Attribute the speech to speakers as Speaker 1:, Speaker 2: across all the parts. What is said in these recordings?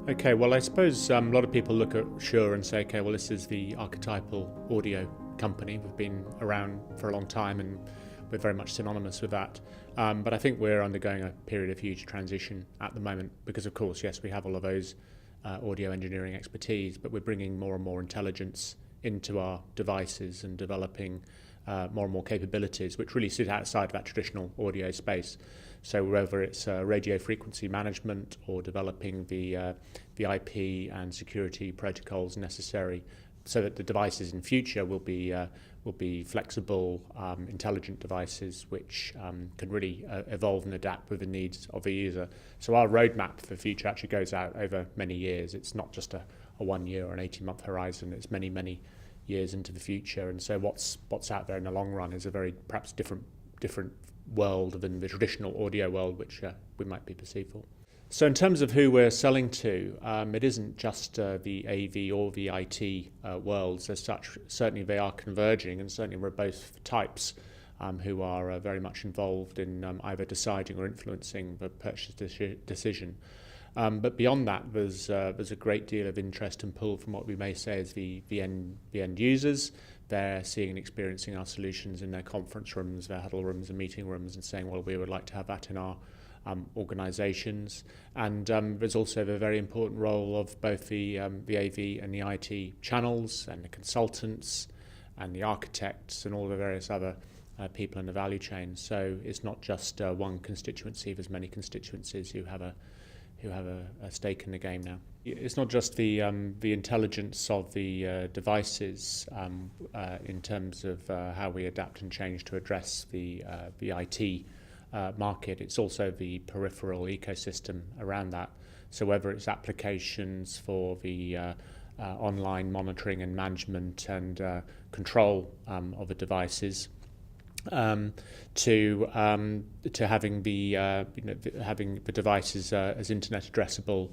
Speaker 1: Okay, well, I suppose a lot of people look at Shure and say, okay, well, this is the archetypal audio company. We've been around for a long time and we're very much synonymous with that. But I think we're undergoing a period of huge transition at the moment because, of course, yes, we have all of those audio engineering expertise, but we're bringing more and more intelligence into our devices and developing more and more capabilities which really sit outside of that traditional audio space. So whether it's radio frequency management or developing the IP and security protocols necessary so that the devices in future will be flexible, intelligent devices which can really evolve and adapt with the needs of the user. So our roadmap for the future actually goes out over many years. It's not just a 1 year or an 18-month horizon. It's many, many years into the future. And so what's out there in the long run is a very perhaps different world than the traditional audio world which we might be perceived for. So in terms of who we're selling to, it isn't just the AV or the IT worlds as such. Certainly they are converging, and certainly we're both types who are very much involved in either deciding or influencing the purchase decision. But beyond that, there's a great deal of interest and pull from what we may say as the end users. They're seeing and experiencing our solutions in their conference rooms, their huddle rooms and meeting rooms, and saying, well, we would like to have that in our organisations. And there's also the very important role of both the AV and the IT channels and the consultants and the architects and all the various other people in the value chain. So it's not just one constituency. There's many constituencies who have a stake in the game now. It's not just the intelligence of the devices in terms of how we adapt and change to address the IT market. It's also the peripheral ecosystem around that. So whether it's applications for the online monitoring and management and control of the devices, to having having the devices as internet addressable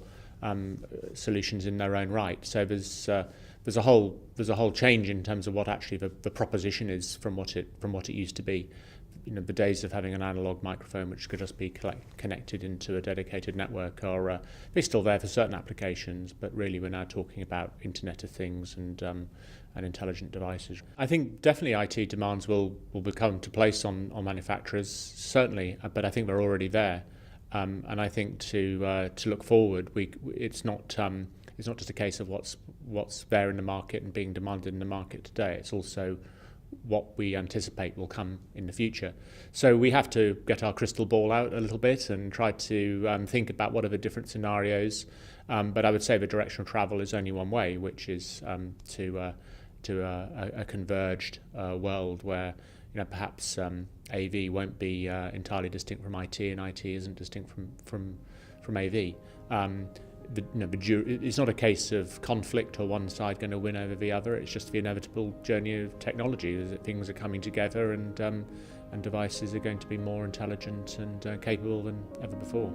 Speaker 1: solutions in their own right. So there's a whole change in terms of what actually the proposition is from what it used to be. The days of having an analog microphone which could just be connected into a dedicated network are they're still there for certain applications, but really we're now talking about Internet of Things and intelligent devices. I think definitely IT demands will become to place on manufacturers, certainly, but I think they're already there. And I think to look forward, it's not just a case of what's there in the market and being demanded in the market today. It's also what we anticipate will come in the future. So we have to get our crystal ball out a little bit and try to think about what are the different scenarios. But I would say the direction of travel is only one way, which is to a converged world where perhaps AV won't be entirely distinct from IT, and IT isn't distinct from AV. It's not a case of conflict or one side going to win over the other. It's just the inevitable journey of technology. That things are coming together and devices are going to be more intelligent and capable than ever before.